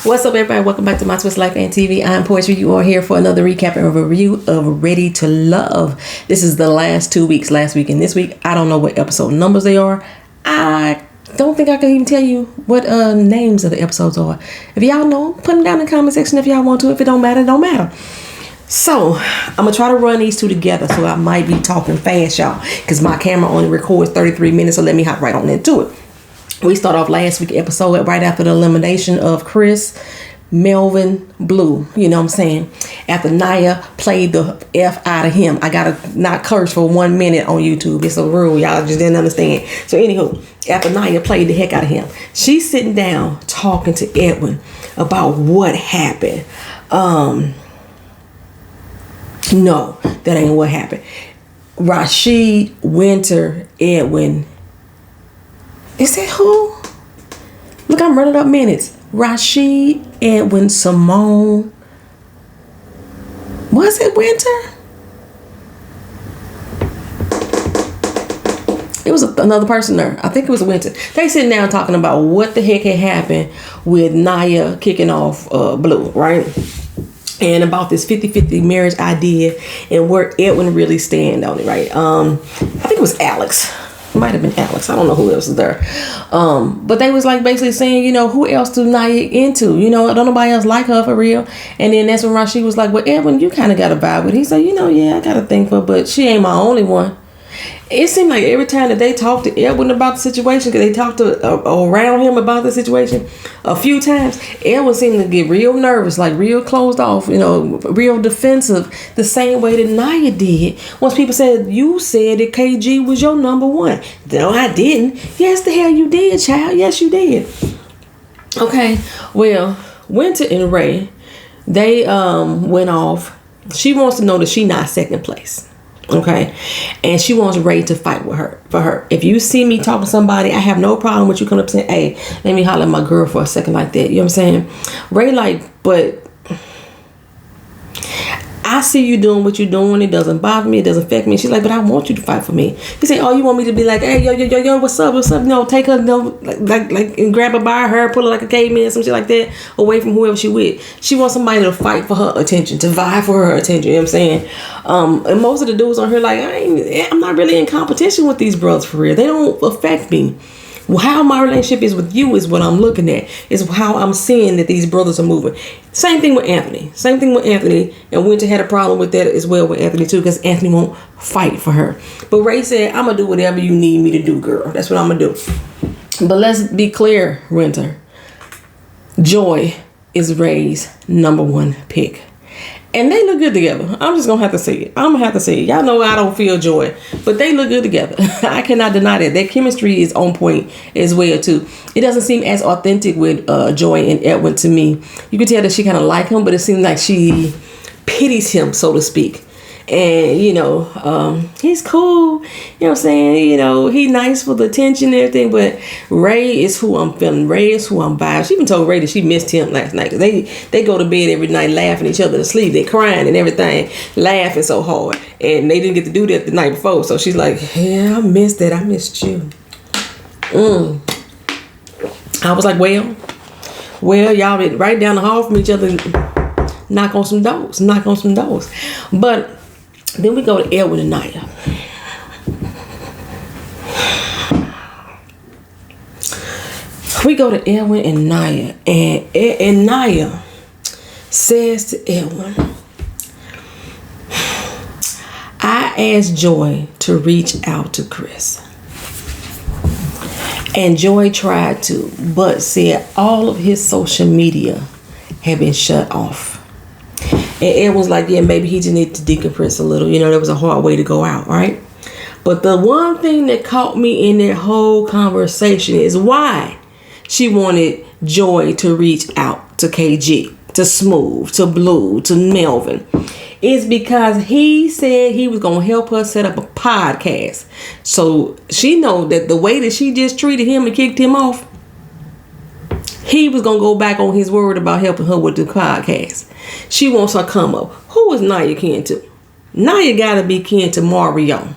What's up, everybody? Welcome back to My Twist Life and TV. I'm Poetry. You are here for another recap and review of Ready to Love. This is the last 2 weeks, last week and this week. I don't know what episode numbers they are. I don't think I can even tell you what names of the episodes are. If y'all know, put them down in the comment section if y'all want to. If it don't matter, it don't matter. So, I'm going to try to run these two together, so I might be talking fast, y'all, because my camera only records 33 minutes, so let me hop right on into it. We start off last week's episode right after the elimination of Chris, Melvin, Blue. You know what I'm saying? After Naya played the F out of him. I gotta not curse for 1 minute on YouTube. It's a rule. Y'all just didn't understand. So anywho, after Naya played the heck out of him, she's sitting down talking to Edwin about what happened. No, that ain't what happened. Rashid, Winter, Edwin. Is that who? Look, I'm running up minutes. Rashid, Edwin, Simone. Was it Winter? It was another person there. I think it was Winter. They sitting down talking about what the heck had happened with Naya kicking off Blue, right? And about this 50-50 marriage idea and where Edwin really stand on it, right? I think it was Alex. Might have been Alex. I don't know who else is there. But they was like basically saying, you know, who else do Naya into? You know, don't nobody else like her for real. And then that's when Rashid was like, well, Edwin, you kind of got a vibe with her. He said, you know, yeah, I got a thing for her, but she ain't my only one. It seemed like every time that they talked to Edwin about the situation, because they talked to around him about the situation a few times, Edwin seemed to get real nervous, like real closed off, you know, real defensive, the same way that Naya did. Once people said, you said that KG was your number one. No, I didn't. Yes, the hell you did, child. Yes, you did. Okay, well, Winter and Ray, they went off. She wants to know that she not second place. Okay, and she wants Ray to fight with her for her. If you see me talking to somebody, I have no problem with you coming up saying, hey, let me holler at my girl for a second like that. You know what I'm saying? Ray like, but I see you doing what you're doing. It doesn't bother me. It doesn't affect me. She's like, but I want you to fight for me. He said, oh, you want me to be like, hey, yo, what's up? No, take her, no, like, and grab her by her, pull her like a caveman, some shit like that, away from whoever she with. She wants somebody to fight for her attention, to vie for her attention. You know what I'm saying? And most of the dudes on here, like, I'm not really in competition with these brothers for real. They don't affect me. How my relationship is with you is what I'm looking at. Is how I'm seeing that these brothers are moving. Same thing with Anthony. And Winter had a problem with that as well with Anthony too, because Anthony won't fight for her. But Ray said, I'm going to do whatever you need me to do, girl. That's what I'm going to do. But let's be clear, Winter. Joy is Ray's number one pick. And they look good together. I'm just going to have to say it. I'm going to have to say it. Y'all know I don't feel Joy, but they look good together. I cannot deny that. Their chemistry is on point as well, too. It doesn't seem as authentic with Joy and Edwin to me. You can tell that she kind of like him, but it seems like she pities him, so to speak. And, you know, he's cool. You know what I'm saying? You know, he nice for the attention and everything. But Ray is who I'm feeling. Ray is who I'm vibing. She even told Ray that she missed him last night. Cause they go to bed every night laughing each other to sleep. They crying and everything. Laughing so hard. And they didn't get to do that the night before. So she's like, yeah, I missed that. I missed you. I was like, well, y'all been right down the hall from each other. Knock on some doors. But then we go to Edwin and Naya. We go to Edwin and Naya. And Naya says to Edwin, I asked Joy to reach out to Chris. And Joy tried to, but said all of his social media had been shut off. And Edwin's like, yeah, maybe he just needed to decompress a little. You know, that was a hard way to go out, right? But the one thing that caught me in that whole conversation is why she wanted Joy to reach out to KG, to Smooth, to Blue, to Melvin. It's because he said he was going to help her set up a podcast. So she know that the way that she just treated him and kicked him off, he was going to go back on his word about helping her with the podcast. She wants her come up. Who is Naya kin to? Naya got to be kin to Mario.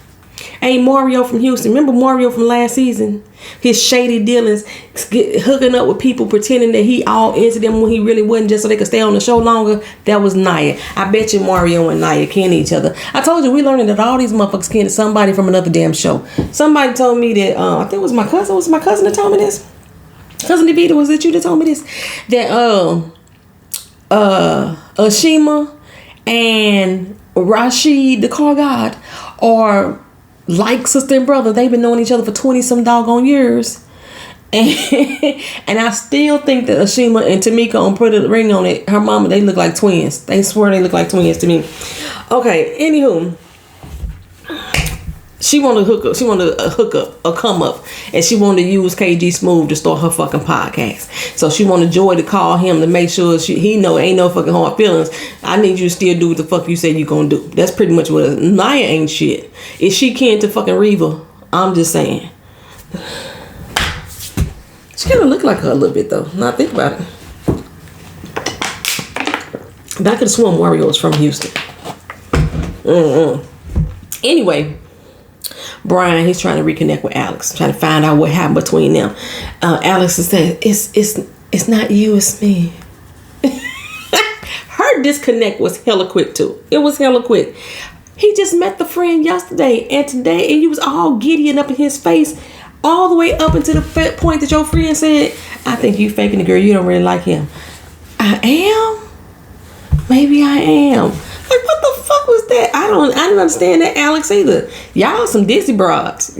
Ain't Mario from Houston. Remember Mario from last season? His shady dealings, hooking up with people, pretending that he all into them when he really wasn't, just so they could stay on the show longer. That was Naya. I bet you Mario and Naya ken each other. I told you we learning that all these motherfuckers ken somebody from another damn show. Somebody told me that, I think it was my cousin. Was my cousin that told me this? Cousin DeVita, was it you that told me this? That Ashima and Rashid, the car god, are like sister and brother. They've been knowing each other for 20 some doggone years. And I still think that Ashima and Tamika on Put a Ring on It, her mama, they look like twins. They swear they look like twins to me. Okay, anywho. She wanted a hookup, a come up, and she wanted to use KG Smooth to start her fucking podcast. So she wanted Joy to call him to make sure he know ain't no fucking hard feelings. I need you to still do what the fuck you said you gonna do. That's pretty much what it is. Naya ain't shit. Is she kin to fucking Reva? I'm just saying. She kind of look like her a little bit though. Now I think about it. But I could have sworn Mario was from Houston. Anyway. Brian, he's trying to reconnect with Alex, trying to find out what happened between them. Alex is saying, it's not you, it's me. Her disconnect was hella quick too. It was hella quick. He just met the friend yesterday and today, and you was all giddy and up in his face all the way up until the point that your friend said, I think you faking the girl, you don't really like him. I am? Maybe I am. Like, what the fuck was that? I didn't understand that, Alex, either. Y'all some dizzy broads.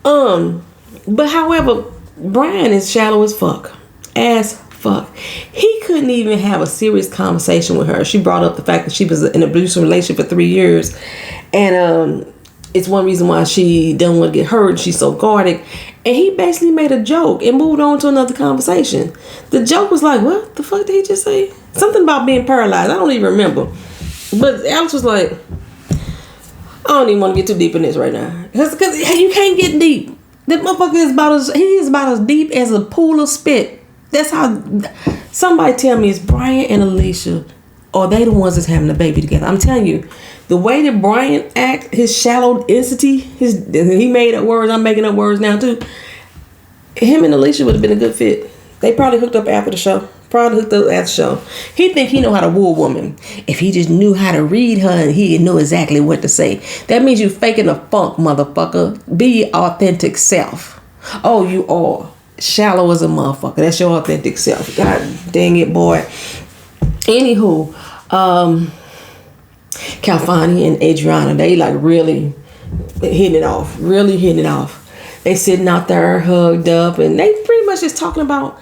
But however, Brian is shallow as fuck. He couldn't even have a serious conversation with her. She brought up the fact that she was in an abusive relationship for 3 years. And it's one reason why she doesn't want to get hurt. She's so guarded. And he basically made a joke and moved on to another conversation. The joke was like, what the fuck did he just say? Something about being paralyzed. I don't even remember. But Alex was like, I don't even want to get too deep in this right now. Because you can't get deep. That motherfucker is about as deep as a pool of spit. That's how. Somebody tell me, it's Brian and Alicia, or they the ones that's having a baby together. I'm telling you, the way that Brian act, his shallow entity, he made up words. I'm making up words now too. Him and Alicia would have been a good fit. They probably hooked up after the show. He think he know how to woo a woman. If he just knew how to read her, and he'd know exactly what to say. That means you faking a funk, motherfucker. Be your authentic self. Oh, you are shallow as a motherfucker. That's your authentic self. God dang it, boy. Anywho, Calfani and Adriana, they like really hitting it off. They sitting out there hugged up, and they pretty much just talking about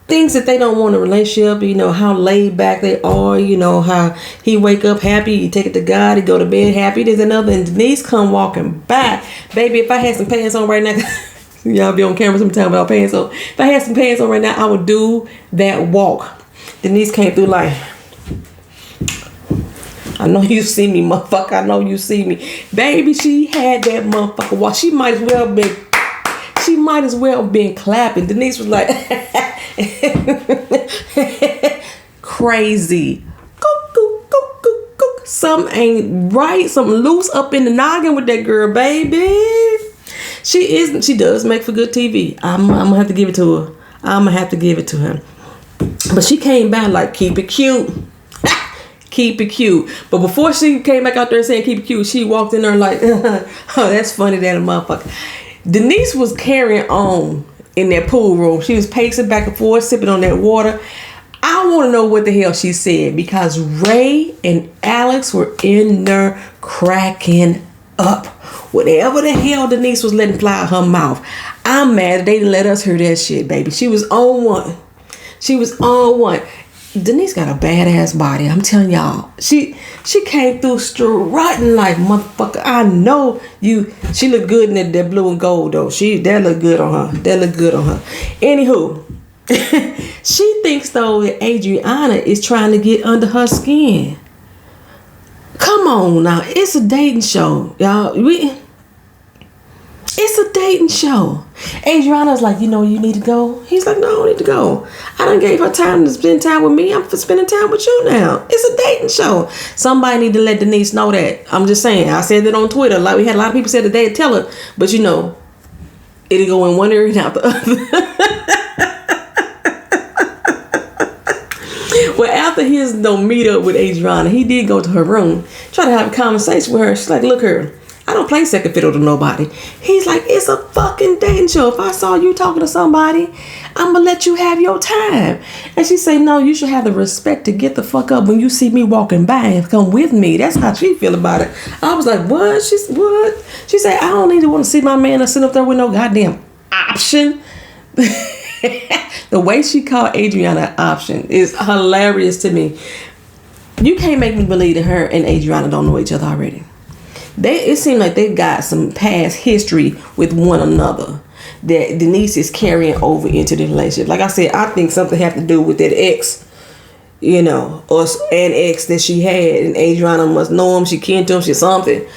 things that they don't want in a relationship. You know, how laid back they are. You know, how he wake up happy, he take it to God, he go to bed happy. There's another, and Denise come walking back. Baby, if I had some pants on right now, y'all be on camera sometime without pants on. If I had some pants on right now, I would do that walk. Denise came through like, I know you see me, motherfucker. I know you see me. Baby, she had that motherfucker walk. She might as well been clapping. Denise was like, crazy. Go. Something ain't right. Something loose up in the noggin with that girl, baby. She does make for good TV. I'm gonna have to give it to her. But she came back like, keep it cute. Keep it cute. But before she came back out there saying keep it cute, she walked in there like, oh, that's funny, that a motherfucker. Denise was carrying on in that pool room. She was pacing back and forth, sipping on that water. I want to know what the hell she said, because Ray and Alex were in there cracking up. Whatever the hell Denise was letting fly out her mouth. I'm mad they didn't let us hear that shit, baby. She was on one. Denise got a badass body. I'm telling y'all. She came through strutting like, motherfucker, I know you. She looked good in that blue and gold though. That looked good on her. Anywho, she thinks though that Adriana is trying to get under her skin. Come on now. It's a dating show, y'all. It's a dating show. Adriana's like, you need to go. He's like, no, I don't need to go. I done gave her time to spend time with me. I'm spending time with you now. It's a dating show. Somebody need to let Denise know that. I'm just saying. I said that on Twitter. Like, we had a lot of people said that they'd tell her. But it'll go in one ear and out the other. Well, after his meet up with Adriana, he did go to her room, try to have a conversation with her. She's like, look here, I don't play second fiddle to nobody. He's like, it's a fucking dating show. If I saw you talking to somebody, I'm going to let you have your time. And she said, no, you should have the respect to get the fuck up when you see me walking by and come with me. That's how she feel about it. I was like, what? What? She said, I don't even want to see my man sitting up there with no goddamn option. The way she called Adriana option is hilarious to me. You can't make me believe that her and Adriana don't know each other already. It seems like they've got some past history with one another that Denise is carrying over into the relationship. Like I said, I think something have to do with that ex, or an ex that she had, and Adriana must know him. She kin to him. She's something.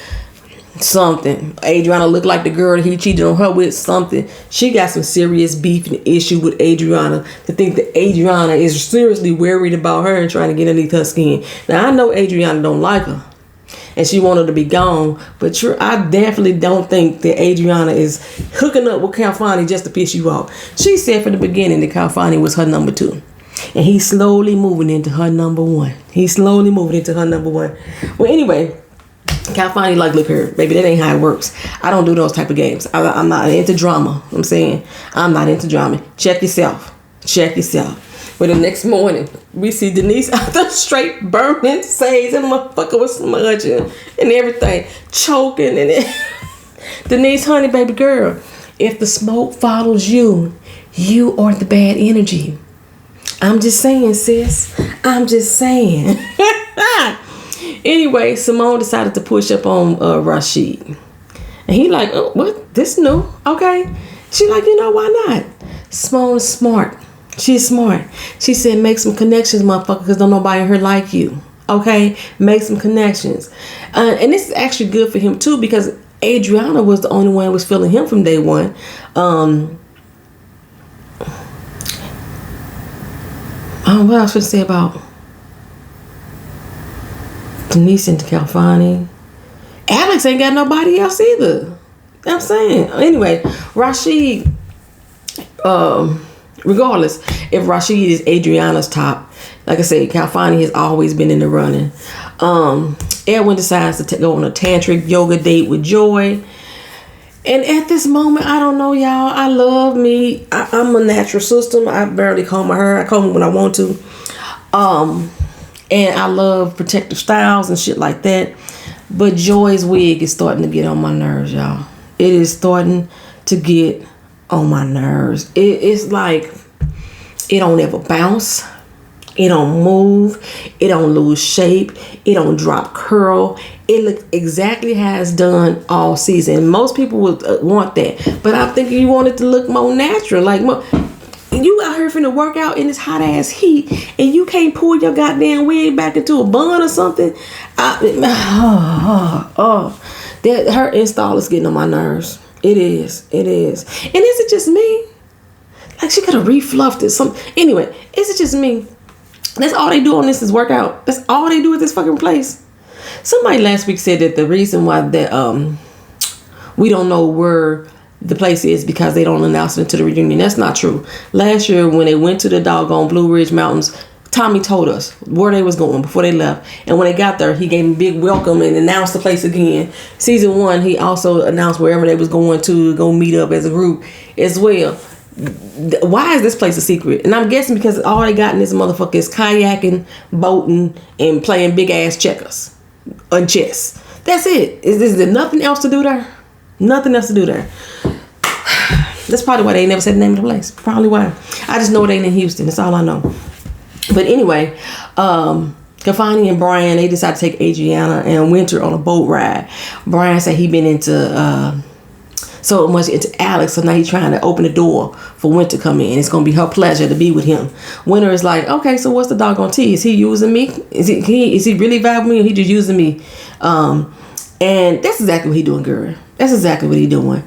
Adriana looked like the girl he cheated on her with. Something. She got some serious beef and issue with Adriana, to think that Adriana is seriously worried about her and trying to get underneath her skin. Now, I know Adriana don't like her and she wanted to be gone, but I definitely don't think that Adriana is hooking up with Calfani just to piss you off. She said from the beginning that Calfani was her number 2, and he's slowly moving into her number 1. Well, anyway, Calfani like, look here, baby, that ain't how it works. I don't do those type of games. I'm not into drama. I'm not into drama. Check yourself. But the next morning, we see Denise out there straight burning sage, and motherfucker was smudging and everything, choking and it. Denise, honey, baby girl, if the smoke follows you, you are the bad energy. I'm just saying, sis. I'm just saying. Anyway, Simone decided to push up on Rashid. And he like, oh, what? This new? Okay. She like, why not? Simone is smart. She's smart. She said, make some connections, motherfucker, because don't nobody in here like you. Okay? Make some connections. And this is actually good for him, too, because Adriana was the only one who was feeling him from day one. What else should I say about Denise and Calfani? Alex ain't got nobody else either. I'm saying. Anyway, Rashid, regardless if Rashid is Adriana's top, like I said, Calfani has always been in the running. Edwin decides to go on a tantric yoga date with Joy. And at this moment, I don't know, y'all. I love me. I'm a natural system. I barely comb my hair. I comb it when I want to. And I love protective styles and shit like that. But Joy's wig is starting to get on my nerves, y'all. It is starting to get on my nerves. It's like it don't ever bounce. It don't move. It don't lose shape. It don't drop curl. It looks exactly how it's done all season. Most people would want that. But I'm thinking you want it to look more natural. Like, you out here finna work out in this hot ass heat and you can't pull your goddamn wig back into a bun or something. Her install is getting on my nerves. It is. And is it just me? Like, she could have refluffed it. Anyway, is it just me? That's all they do on this is work out. That's all they do at this fucking place. Somebody last week said that the reason why that we don't know where the place is because they don't announce it to the reunion. That's not true. Last year when they went to the doggone Blue Ridge Mountains, Tommy told us where they was going before they left. And when they got there, he gave them a big welcome and announced the place again. Season 1, he also announced wherever they was going to go meet up as a group as well. Why is this place a secret? And I'm guessing because all they got in this motherfucker is kayaking, boating, and playing big ass checkers and chess. That's it. Is there nothing else to do there? Nothing else to do there. That's probably why they never said the name of the place. Probably why. I just know it ain't in Houston. That's all I know. But anyway, Calfani and Brian, they decided to take Adriana and Winter on a boat ride. Brian said he been into so much into Alex, so now he's trying to open the door for Winter to come in. It's gonna be her pleasure to be with him. Winter is like, okay, so what's the doggone tea? Is he using me? Is he really vibing me, or he just using me? And that's exactly what he doing, girl. That's exactly what he doing.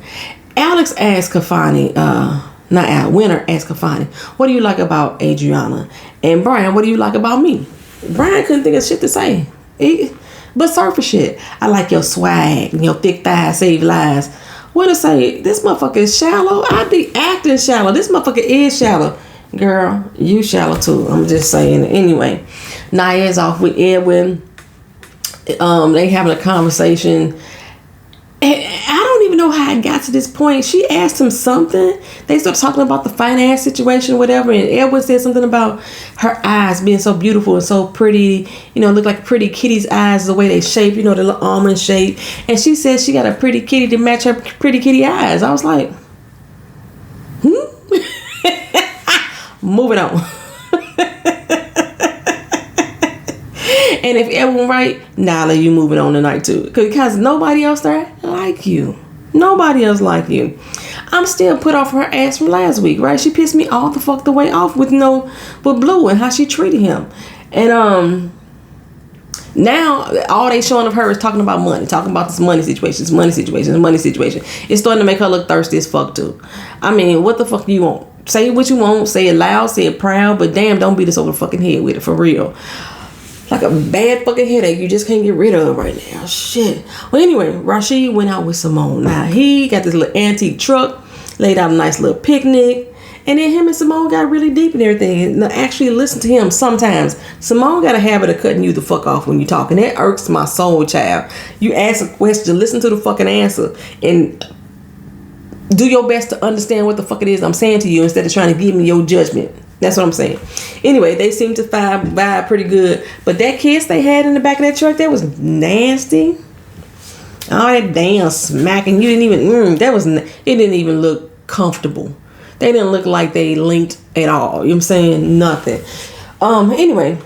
Alex asked Kafani, not Al, Winter asked Kafani, what do you like about Adriana? And Brian, what do you like about me? Brian couldn't think of shit to say. But surface shit. I like your swag, your thick thighs save lives. Winter say, this motherfucker is shallow. I be acting shallow. This motherfucker is shallow. Girl, you shallow too. I'm just saying. Anyway, Naya's off with Edwin. They having a conversation. I don't even know how it got to this point. She asked him something. They started talking about the finance situation, whatever. And Edwin said something about her eyes being so beautiful and so pretty. You know, look like pretty kitty's eyes, the way they shape, you know, the little almond shape. And she said she got a pretty kitty to match her pretty kitty eyes. I was like, moving on. And if everyone right, Nyla, you moving on tonight too. Because nobody else there like you. Nobody else like you. I'm still put off her ass from last week, right? She pissed me all the fuck the way off with Blue and how she treated him. And now all they showing of her is talking about money. Talking about this money situation. It's starting to make her look thirsty as fuck too. I mean, what the fuck do you want? Say what you want. Say it loud. Say it proud. But damn, don't beat us over the fucking head with it. For real. Like a bad fucking headache you just can't get rid of right now. Shit. Well, anyway, Rashid went out with Simone. Now, he got this little antique truck, laid out a nice little picnic, and then him and Simone got really deep and everything. And actually listen to him sometimes. Simone got a habit of cutting you the fuck off when you talk, and that irks my soul, child. You ask a question, listen to the fucking answer, and do your best to understand what the fuck it is I'm saying to you instead of trying to give me your judgment. That's what I'm saying. Anyway, they seem to vibe pretty good. But that kiss they had in the back of that truck, that was nasty. All that damn smacking. You didn't even, it didn't even look comfortable. They didn't look like they linked at all. You know what I'm saying? Nothing. Anyway,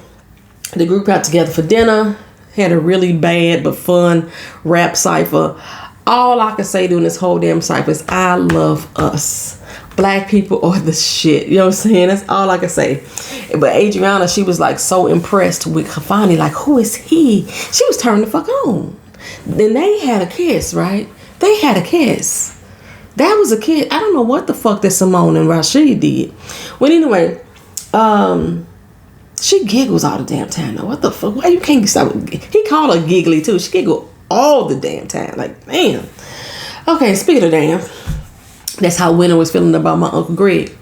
the group got together for dinner. Had a really bad but fun rap cipher. All I can say during this whole damn cipher is I love us. Black people are the shit. You know what I'm saying? That's all I can say. But Adriana, she was like so impressed with Kafani. Like, who is he? She was turning the fuck on. Then they had a kiss, right? They had a kiss. That was a kiss. I don't know what the fuck that Simone and Rashid did. Well, anyway, she giggles all the damn time. Now, what the fuck? Why you can't stop? He called her giggly too. She giggled all the damn time. Like, damn. Okay, speaking of damn. That's how Winter was feeling about my Uncle Greg.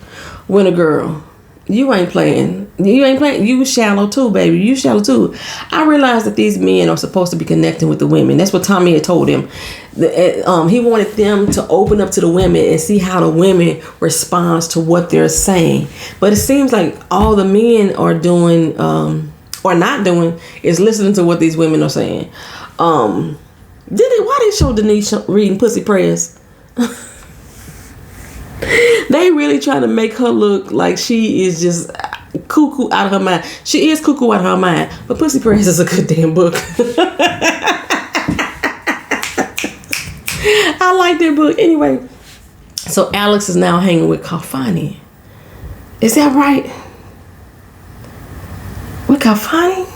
Winter girl, you ain't playing. You shallow too, baby. You shallow too. I realized that these men are supposed to be connecting with the women. That's what Tommy had told him. He wanted them to open up to the women and see how the women responds to what they're saying. But it seems like all the men are doing or not doing is listening to what these women are saying. Why they show Denise reading pussy prayers? They really trying to make her look like she is just cuckoo out of her mind. She is cuckoo out of her mind. But Pussy Prayers is a good damn book. I like that book. Anyway, so Alex is now hanging with Kafani. Is that right? With Kafani?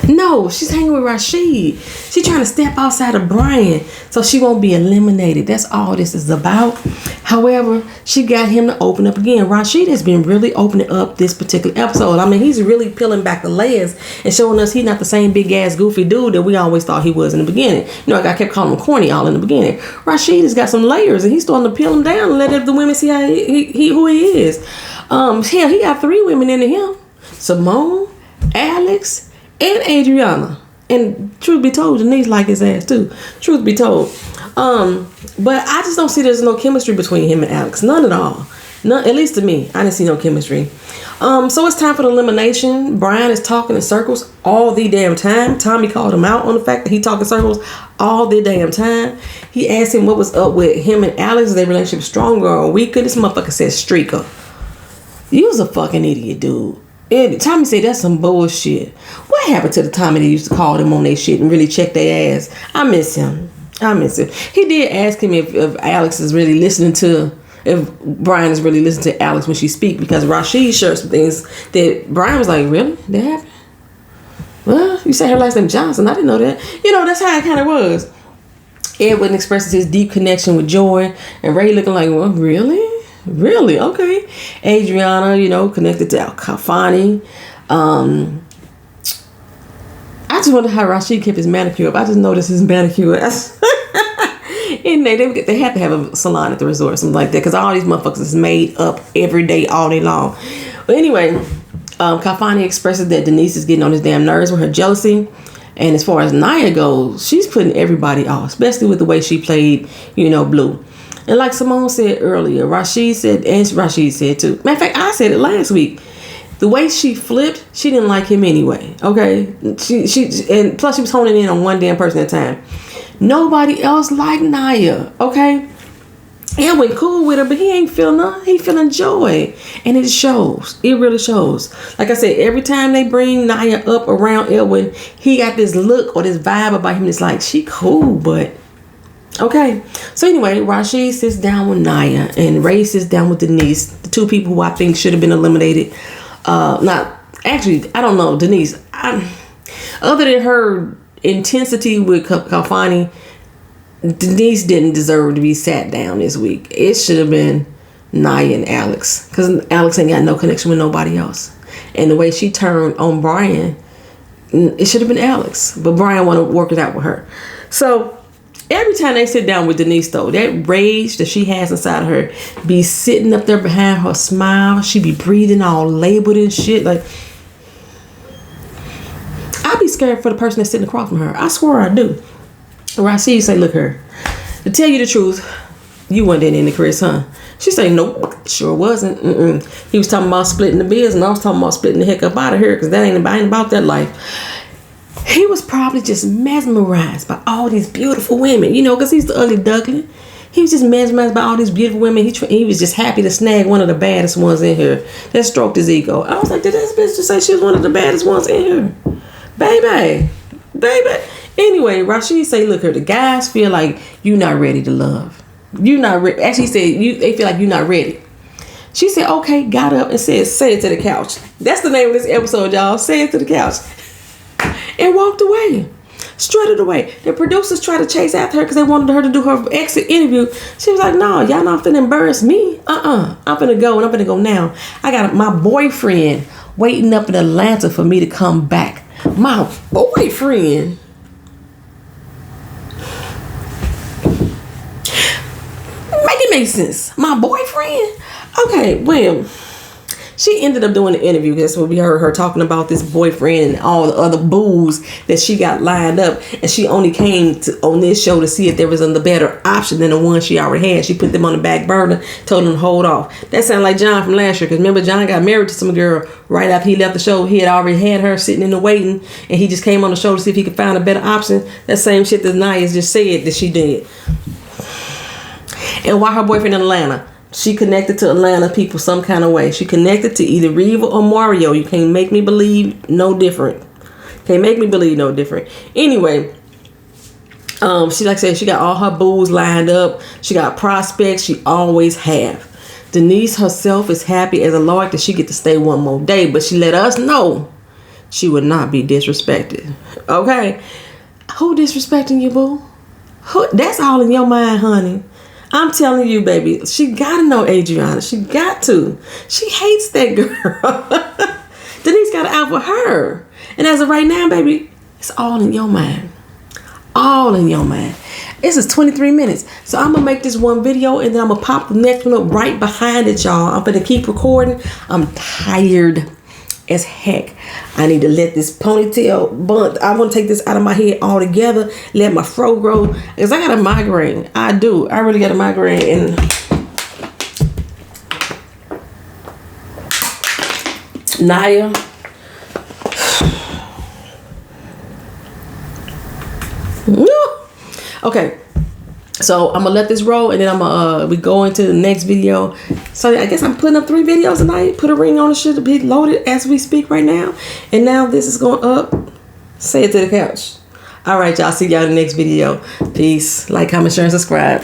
No, she's hanging with Rashid. She's trying to step outside of Brian so she won't be eliminated. That's all this is about. However, she got him to open up again. Rashid has been really opening up this particular episode. I mean, he's really peeling back the layers and showing us he's not the same big ass goofy dude that we always thought he was in the beginning. You know, like I kept calling him corny all in the beginning. Rashid has got some layers and he's starting to peel them down and let the women see how who he is. Hell, he got 3 women into him. Simone, Alex, and Adriana. And truth be told, Denise like his ass too. Truth be told. But I just don't see there's no chemistry between him and Alex. None at all. None, at least to me. I didn't see no chemistry. So it's time for the elimination. Brian is talking in circles all the damn time. Tommy called him out on the fact that he talking circles all the damn time. He asked him what was up with him and Alex. Is their relationship stronger or weaker? This motherfucker said streaker. You was a fucking idiot, dude. And Tommy said that's some bullshit. What happened to the Tommy that used to call them on their shit and really check their ass? I miss him. He did ask him if Alex is really listening to, if Brian is really listening to Alex when she speak, because Rashid shared some things that Brian was like, really? That happened? Well, you said her last name Johnson. I didn't know that. You know, that's how it kind of was. Edwin expresses his deep connection with Joy, and Ray looking like, well, really? Really? Okay. Adriana, you know, connected to Kafani. I just wonder how Rashid kept his manicure up. I just noticed his manicure. And they have to have a salon at the resort or something like that, because all these motherfuckers is made up every day, all day long. But anyway, Kafani expresses that Denise is getting on his damn nerves with her jealousy. And as far as Naya goes, she's putting everybody off, especially with the way she played, you know, Blue. And like Simone said earlier, Rashid said, and Rashid said too. Matter of fact, I said it last week. The way she flipped, she didn't like him anyway. Okay, and plus she was honing in on one damn person at a time. Nobody else liked Naya. Okay, and went cool with her, but he ain't feeling her. He feeling Joy, and it shows. It really shows. Like I said, every time they bring Naya up around Elwin, he got this look or this vibe about him. It's like, she cool, but okay. So anyway, Rashid sits down with Naya, and Ray sits down with Denise, the two people who I think should have been eliminated. Not actually, I don't know, Denise. Other than her intensity with Kafani, Denise didn't deserve to be sat down this week. It should have been Naya and Alex, because Alex ain't got no connection with nobody else. And the way she turned on Brian, it should have been Alex, but Brian want to work it out with her. So every time they sit down with Denise, though, that rage that she has inside of her be sitting up there behind her smile. She be breathing all labeled and shit. Like, I be scared for the person that's sitting across from her. I swear I do. Or I see you say, look her, to tell you the truth, you wasn't in the Chris, huh? She say, nope, sure wasn't. He was talking about splitting the bills, and I was talking about splitting the heck up out of here, because that ain't about that life. He was probably just mesmerized by all these beautiful women, you know, because he's the ugly duckling. He was just mesmerized by all these beautiful women. He was just happy to snag one of the baddest ones in here. That stroked his ego. I was like, did this bitch just say she was one of the baddest ones in here? Baby. Anyway, Rashid say, look here, the guys feel like you not ready to love. You not ready. Actually, he said, they feel like you're not ready. She said, okay, got up and said, say it to the couch. That's the name of this episode, y'all. Say it to the couch. And walked away. Strutted away. The producers tried to chase after her because they wanted her to do her exit interview. She was like, no, y'all not finna embarrass me. I'm finna go, and I'm finna go now. I got my boyfriend waiting up in Atlanta for me to come back. My boyfriend. Make it make sense. My boyfriend? Okay, well, she ended up doing the interview. That's what we heard her talking about, this boyfriend and all the other booze that she got lined up. And she only came on this show to see if there was a better option than the one she already had. She put them on the back burner, told them to hold off. That sounded like John from last year. Because remember, John got married to some girl right after he left the show. He had already had her sitting in the waiting. And he just came on the show to see if he could find a better option. That same shit that Naya just said that she did. And why her boyfriend in Atlanta? She connected to Atlanta people some kind of way. She connected to either Reva or Mario. You can't make me believe no different. Can't make me believe no different. Anyway, she, like I said, she got all her booze lined up. She got prospects. She always have. Denise herself is happy as a lark that she get to stay one more day. But she let us know she would not be disrespected. Okay? Who disrespecting you, boo? That's all in your mind, honey. I'm telling you, baby, she gotta know Adriana. She got to. She hates that girl. Denise got to out for her. And as of right now, baby, it's all in your mind. All in your mind. This is 23 minutes. So I'm going to make this one video, and then I'm going to pop the next one up right behind it, y'all. I'm going to keep recording. I'm tired as heck. I need to let this ponytail bun. I want to take this out of my head altogether. Let my fro grow. Because I got a migraine. I do. I really got a migraine. And Naya. Okay. So I'm gonna let this roll, and then I'm gonna we go into the next video. So I guess I'm putting up 3 videos tonight. Put a ring on it, should be loaded as we speak right now. And now this is going up. Say it to the couch. All right, y'all. See y'all in the next video. Peace. Like, comment, share, and subscribe.